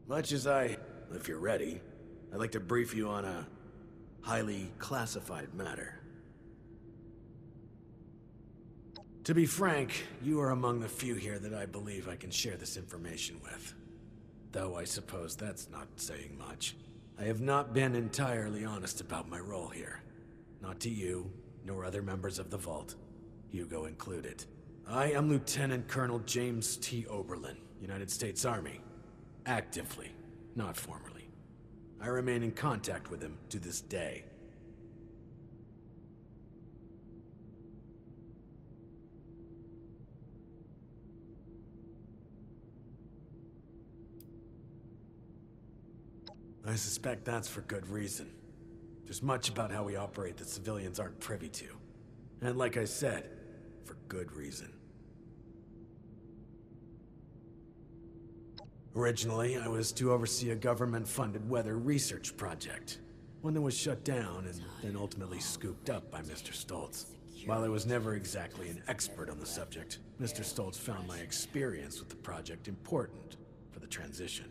If you're ready, I'd like to brief you on a highly classified matter. To be frank, you are among the few here that I believe I can share this information with. Though I suppose that's not saying much. I have not been entirely honest about my role here. Not to you, nor other members of the Vault, Hugo included. I am Lieutenant Colonel James T. Oberlin, United States Army. Actively, not formally. I remain in contact with him to this day. I suspect that's for good reason. There's much about how we operate that civilians aren't privy to. And like I said, for good reason. Originally, I was to oversee a government-funded weather research project. One that was shut down and then ultimately scooped up by Mr. Stoltz. While I was never exactly an expert on the subject, Mr. Stoltz found my experience with the project important for the transition.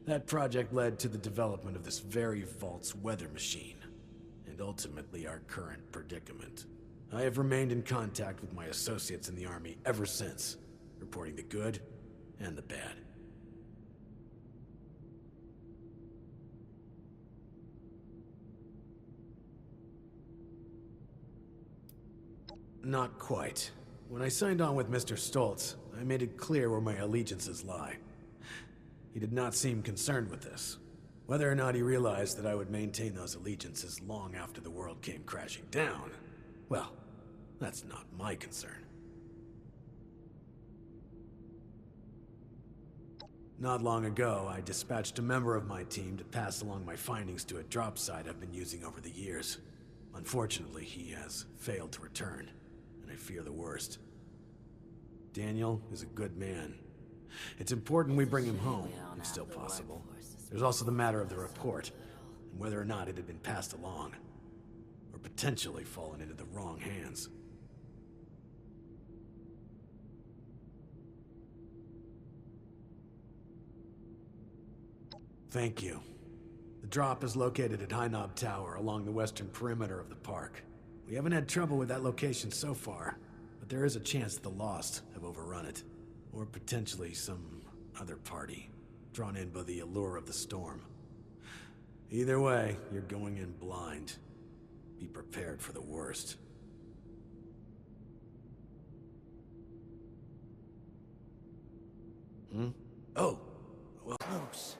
That project led to the development of this very Vault's weather machine, and ultimately our current predicament. I have remained in contact with my associates in the Army ever since, reporting the good and the bad. Not quite. When I signed on with Mr. Stoltz, I made it clear where my allegiances lie. He did not seem concerned with this. Whether or not he realized that I would maintain those allegiances long after the world came crashing down, well, that's not my concern. Not long ago, I dispatched a member of my team to pass along my findings to a drop site I've been using over the years. Unfortunately, he has failed to return, and I fear the worst. Daniel is a good man. It's important we bring him home, if still possible. There's also the matter of the report, and whether or not it had been passed along, or potentially fallen into the wrong hands. Thank you. The drop is located at High Knob Tower along the western perimeter of the park. We haven't had trouble with that location so far, but there is a chance that the Lost have overrun it. Or potentially some other party, drawn in by the allure of the storm. Either way, you're going in blind. Be prepared for the worst. Oh, well... Close.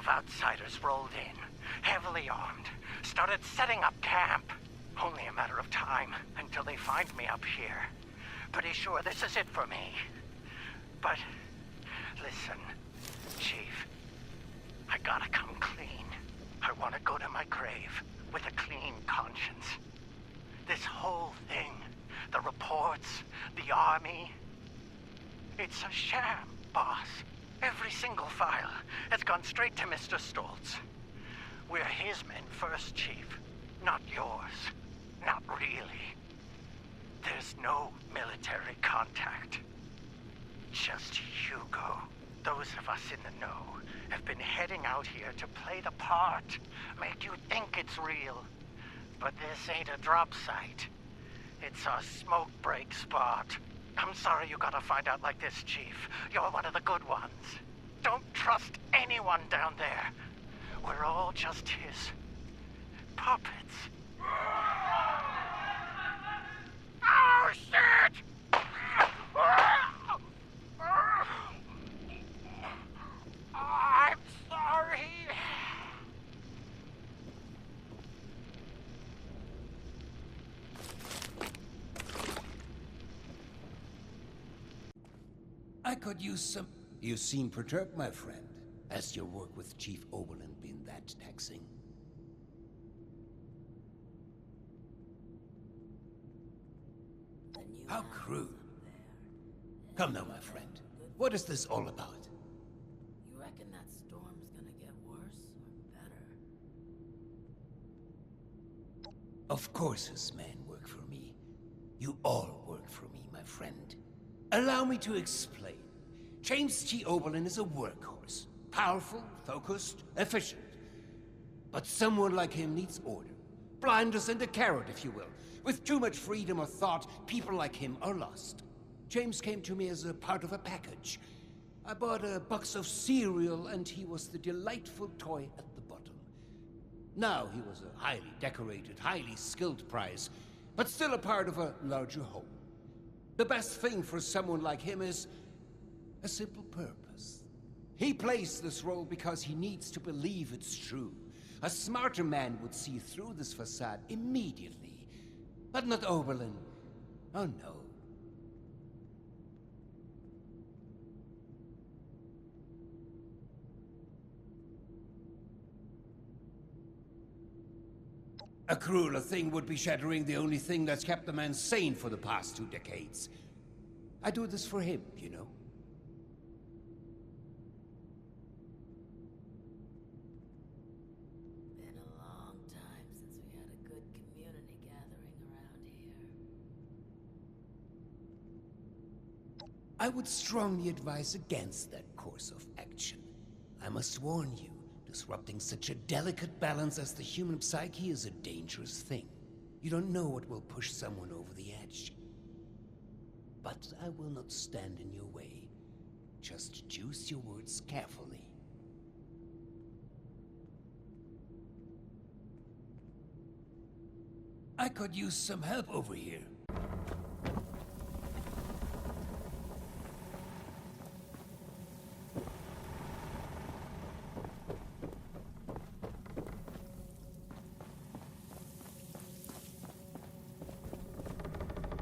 outsiders rolled in, heavily armed, started setting up camp. Only a matter of time until they find me up here. Pretty sure this is it for me. But, listen, Chief, I gotta come clean. I want to go to my grave with a clean conscience. This whole thing, the reports, the army, it's a sham, boss. Every single file has gone straight to Mr. Stoltz. We're his men first, Chief, not yours. Not really. There's no military contact. Just Hugo. Those of us in the know have been heading out here to play the part, make you think it's real. But this ain't a drop site. It's a smoke break spot. I'm sorry you gotta find out like this, Chief. You're one of the good ones. Don't trust anyone down there. We're all just his puppets. Oh, shit! I'm sorry. I could use some... You seem perturbed, my friend. Has your work with Chief Oberlin been that taxing? How crude. Come now, my friend. What is this all about? You reckon that storm's gonna get worse or better? Of course his men work for me. You all work for me, my friend. Allow me to explain. James T. Oberlin is a workhorse. Powerful, focused, efficient. But someone like him needs order. Blinders and a carrot, if you will. With too much freedom of thought, people like him are lost. James came to me as a part of a package. I bought a box of cereal, and he was the delightful toy at the bottom. Now he was a highly decorated, highly skilled prize, but still a part of a larger whole. The best thing for someone like him is a simple purpose. He plays this role because he needs to believe it's true. A smarter man would see through this facade immediately. But not Oberlin. Oh no. A crueler thing would be shattering the only thing that's kept the man sane for the past 2 decades. I do this for him, you know. Been a long time since we had a good community gathering around here. I would strongly advise against that course of action. I must warn you, disrupting such a delicate balance as the human psyche is a dangerous thing. You don't know what will push someone over the edge. But I will not stand in your way. Just choose your words carefully. I could use some help over here.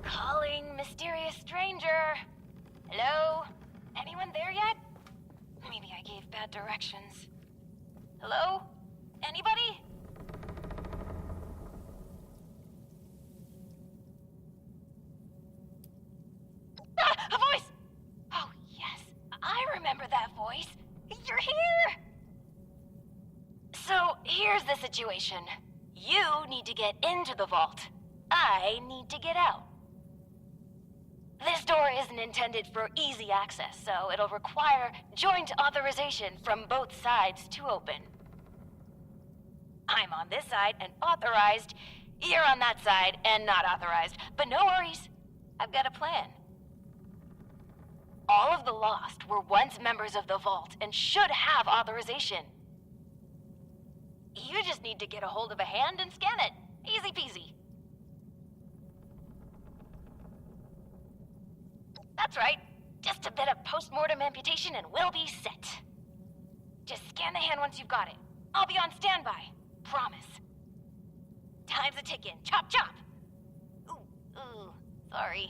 Calling mysterious stranger. Hello? Anyone there yet? Maybe I gave bad directions. Hello? Anybody? Ah, a voice! Oh, yes. I remember that voice. You're here! So, here's the situation. You need to get into the vault. I need to get out. This door isn't intended for easy access, so it'll require joint authorization from both sides to open. I'm on this side and authorized. You're on that side and not authorized. But no worries. I've got a plan. All of the Lost were once members of the Vault and should have authorization. You just need to get a hold of a hand and scan it. Easy peasy. That's right. Just a bit of post-mortem amputation and we'll be set. Just scan the hand once you've got it. I'll be on standby. Promise. Time's a ticking. Chop, chop! Ooh, sorry.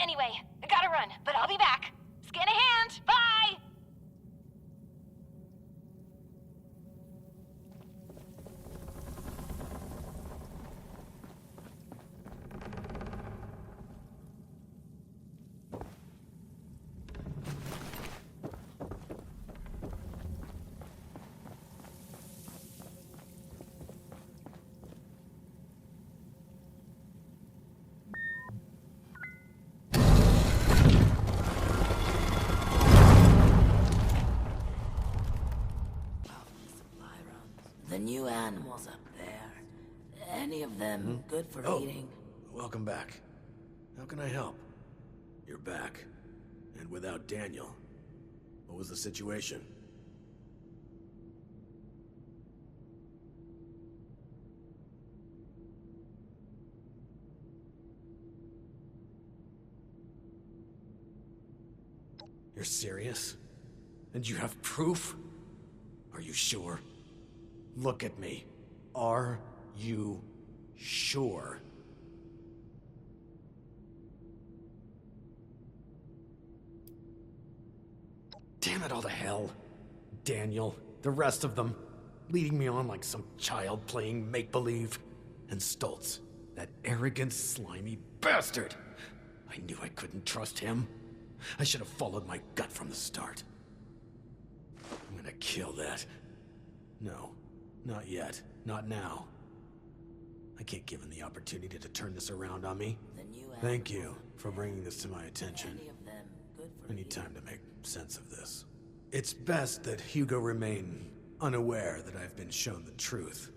Anyway, I gotta run, but I'll be back. Scan a hand! Bye! The new animals up there. Any of them good for eating? Welcome back. How can I help? You're back. And without Daniel. What was the situation? You're serious? And you have proof? Are you sure? Look at me. Are you sure? Damn it all to hell. Daniel, the rest of them, leading me on like some child playing make-believe. And Stoltz, that arrogant, slimy bastard. I knew I couldn't trust him. I should have followed my gut from the start. I'm gonna kill that. No. Not yet. Not now. I can't give him the opportunity to turn this around on me. Thank you for bringing this to my attention. Any of them good for I need time to make sense of this. It's best that Hugo remain unaware that I've been shown the truth.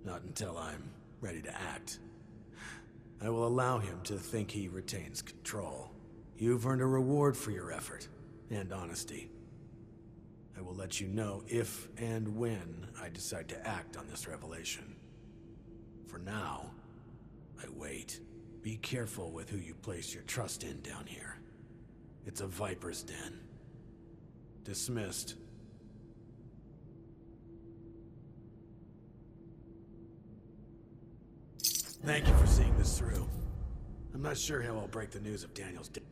Not until I'm ready to act. I will allow him to think he retains control. You've earned a reward for your effort and honesty. I will let you know if and when I decide to act on this revelation. For now, I wait. Be careful with who you place your trust in down here. It's a viper's den. Dismissed. Thank you for seeing this through. I'm not sure how I'll break the news of Daniel's death.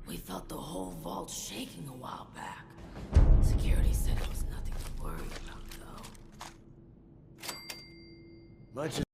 We felt the whole vault shaking a while back. Security said it was nothing to worry about, though. Much as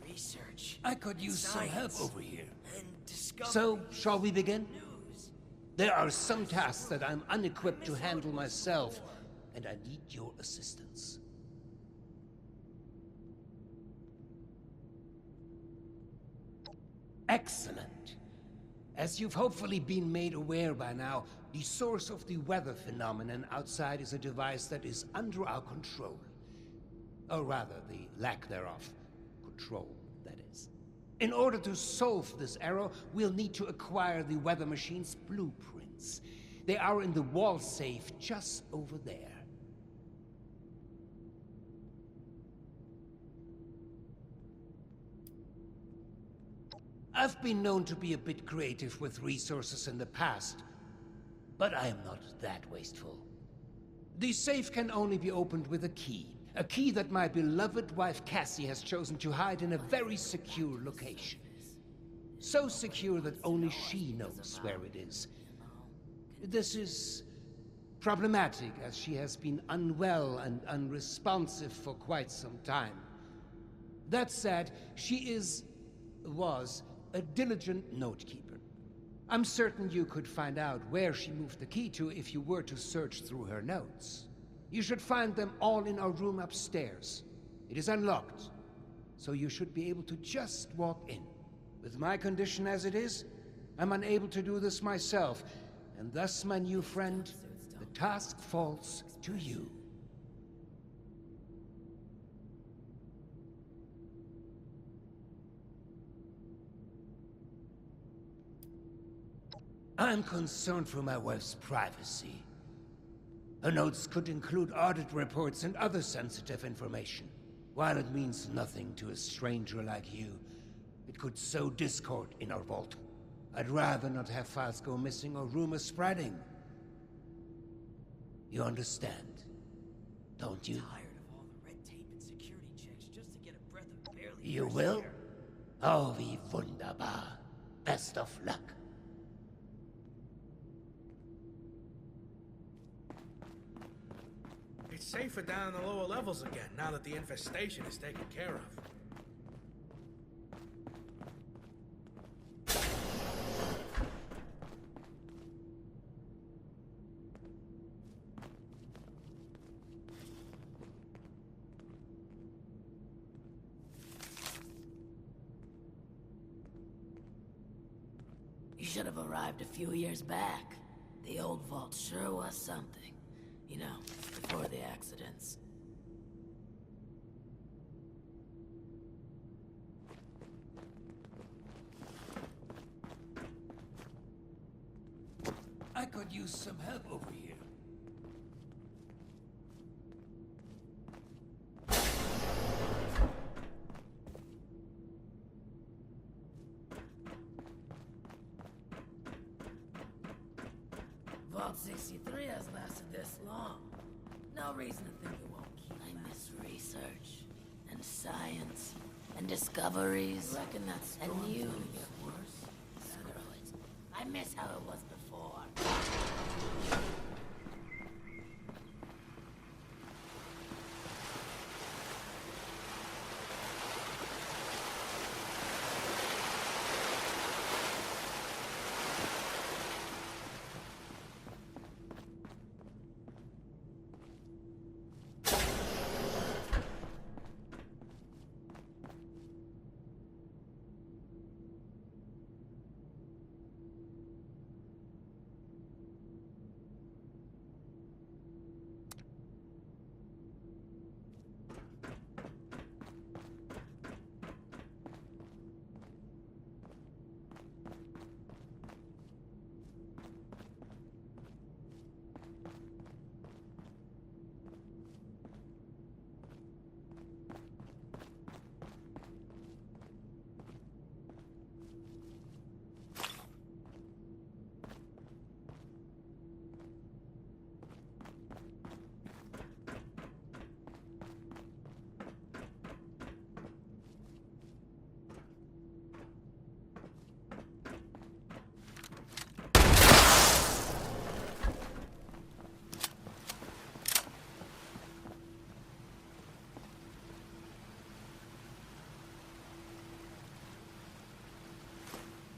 Research. I could use some help over here. And discovery. So, shall we begin? There are some tasks that I'm unequipped to handle myself, and I need your assistance. Excellent. As you've hopefully been made aware by now, the source of the weather phenomenon outside is a device that is under our control. Or rather, the lack thereof. Control, that is. In order to solve this error, we'll need to acquire the weather machine's blueprints. They are in the wall safe just over there. I've been known to be a bit creative with resources in the past, but I am not that wasteful. The safe can only be opened with a key that my beloved wife Cassie has chosen to hide in a very secure location. So secure that only she knows where it is. This is problematic, as she has been unwell and unresponsive for quite some time. That said, she was a diligent note-keeper. I'm certain you could find out where she moved the key to if you were to search through her notes. You should find them all in our room upstairs. It is unlocked, so you should be able to just walk in. With my condition as it is, I'm unable to do this myself, and thus, my new friend, the task falls to you. I'm concerned for my wife's privacy. Her notes could include audit reports and other sensitive information. While it means nothing to a stranger like you, it could sow discord in our vault. I'd rather not have files go missing or rumors spreading. You understand, don't you? Tired of all the red tape and security checks just to get a breath of barely You fresh will? air. Oh, wie wunderbar. Best of luck. It's safer down in the lower levels again, now that the infestation is taken care of. You should have arrived a few years back. The old vault sure was something. You know, before the accidents. I could use some help over here. Vault 63 has lasted this long. No reason to think it won't keep. I miss research and science and discoveries. I reckon that's and you. Get worse. Screw it. I miss how it was before.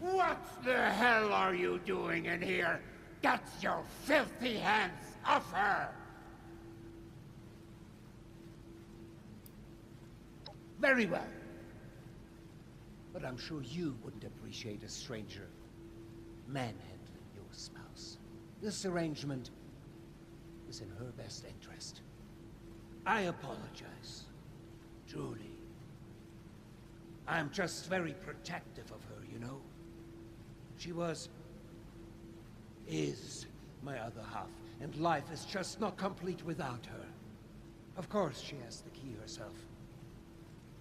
What the hell are you doing in here? Get your filthy hands off her! Very well. But I'm sure you wouldn't appreciate a stranger manhandling your spouse. This arrangement is in her best interest. I apologize. Truly. I'm just very protective of her, you know? She is my other half, and life is just not complete without her. Of course, she has the key herself.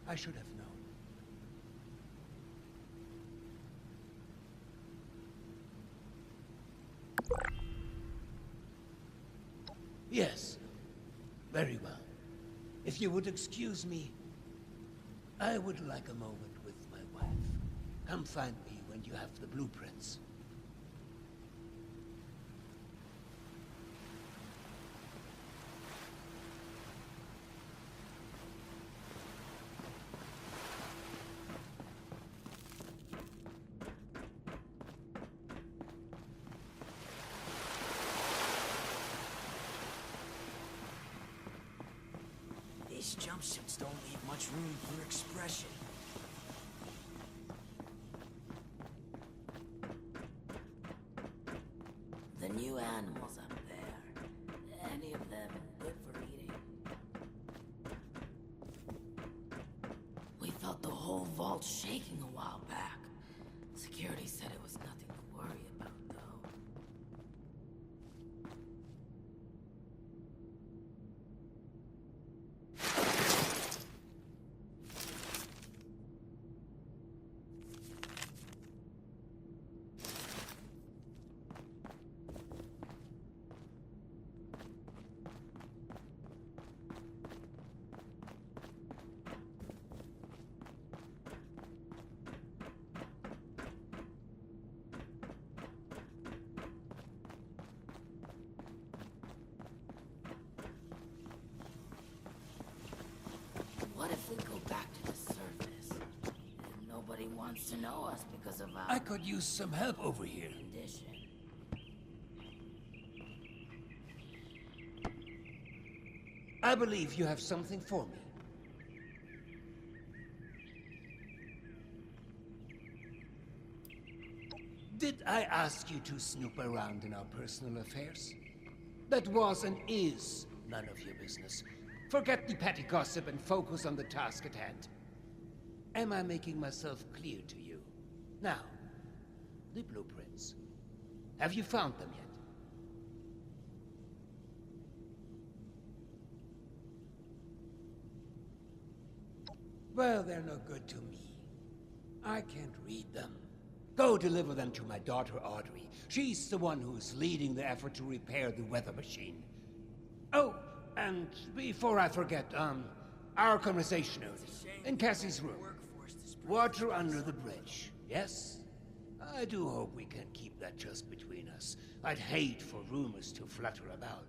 I should have known. Yes, very well. If you would excuse me, I would like a moment with my wife. Come find me when you have the blueprints. These jumpsuits don't leave much room for expression. The new animals up there. Any of them good for eating? We felt the whole vault shaking a while back. Security said it was nothing to worry about, though. What if we go back to the surface? Nobody wants to know us because of our I could use some help over here. condition. I believe you have something for me. Did I ask you to snoop around in our personal affairs? That was and is none of your business. Forget the petty gossip and focus on the task at hand. Am I making myself clear to you? Now, the blueprints. Have you found them yet? Well, they're no good to me. I can't read them. Go deliver them to my daughter, Audrey. She's the one who's leading the effort to repair the weather machine. Oh, and before I forget, our conversation in Cassie's room. Water under the bridge, yes? I do hope we can keep that just between us. I'd hate for rumors to flutter about.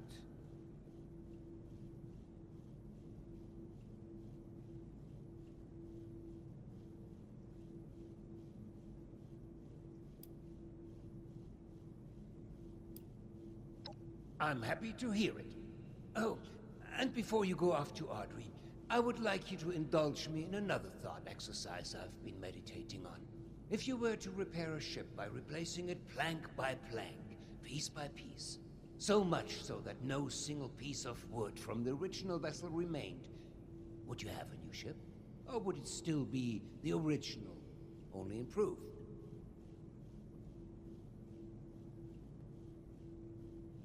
I'm happy to hear it. Oh, and before you go off to Audrey, I would like you to indulge me in another thought exercise I've been meditating on. If you were to repair a ship by replacing it plank by plank, piece by piece, so much so that no single piece of wood from the original vessel remained, would you have a new ship? Or would it still be the original, only improved?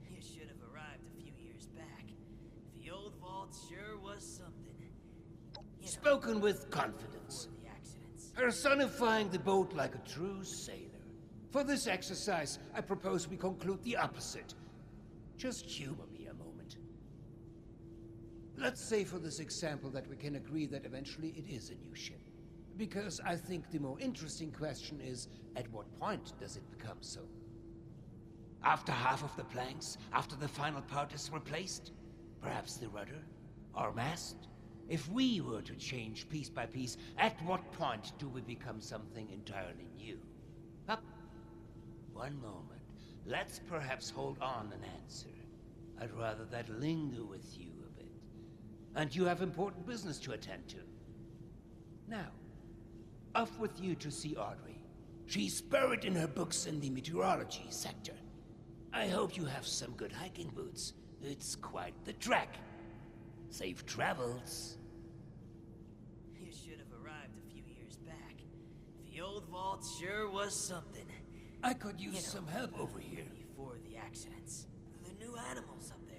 You should have arrived a few years back. The old vault sure was something. You know, Spoken with confidence. before the accidents. Personifying the boat like a true sailor. For this exercise, I propose we conclude the opposite. Just humor me a moment. Let's say for this example that we can agree that eventually it is a new ship. Because I think the more interesting question is, at what point does it become so? After half of the planks? After the final part is replaced? Perhaps the rudder? Or mast? If we were to change piece by piece, at what point do we become something entirely new? Up. One moment. Let's perhaps hold on an answer. I'd rather that linger with you a bit. And you have important business to attend to. Now, off with you to see Audrey. She's buried in her books in the meteorology sector. I hope you have some good hiking boots. It's quite the trek. Safe travels. You should have arrived a few years back. The old vault sure was something. I could use some help over here. Before the accidents. The new animals up there.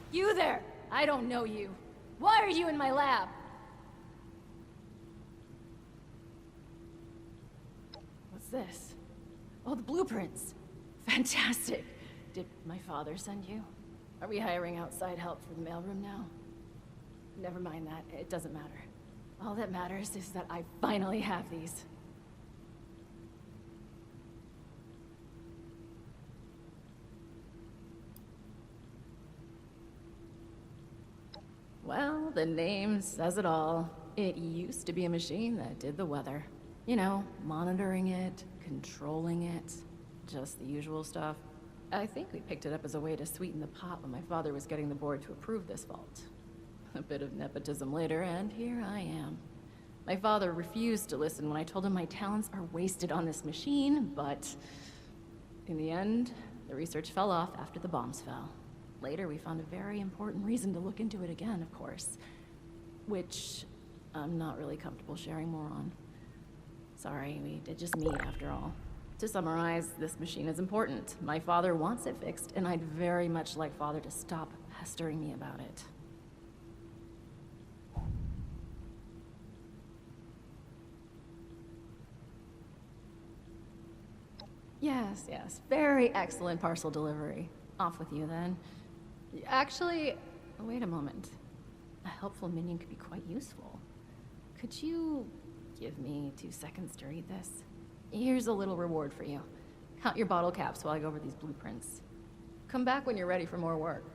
You there! I don't know you. Why are you in my lab? What's this? Oh, the blueprints. Fantastic. Did my father send you? Are we hiring outside help for the mailroom now? Never mind that. It doesn't matter. All that matters is that I finally have these. Well, the name says it all. It used to be a machine that did the weather. You know, monitoring it, controlling it, just the usual stuff. I think we picked it up as a way to sweeten the pot when my father was getting the board to approve this vault. A bit of nepotism later, and here I am. My father refused to listen when I told him my talents are wasted on this machine, but in the end, the research fell off after the bombs fell. Later, we found a very important reason to look into it again, of course, which I'm not really comfortable sharing more on. Sorry, we did just meet after all. To summarize, this machine is important. My father wants it fixed, and I'd very much like Father to stop pestering me about it. Yes, very excellent parcel delivery. Off with you then. Actually, wait a moment. A helpful minion could be quite useful. Could you give me 2 seconds to read this? Here's a little reward for you. Count your bottle caps while I go over these blueprints. Come back when you're ready for more work.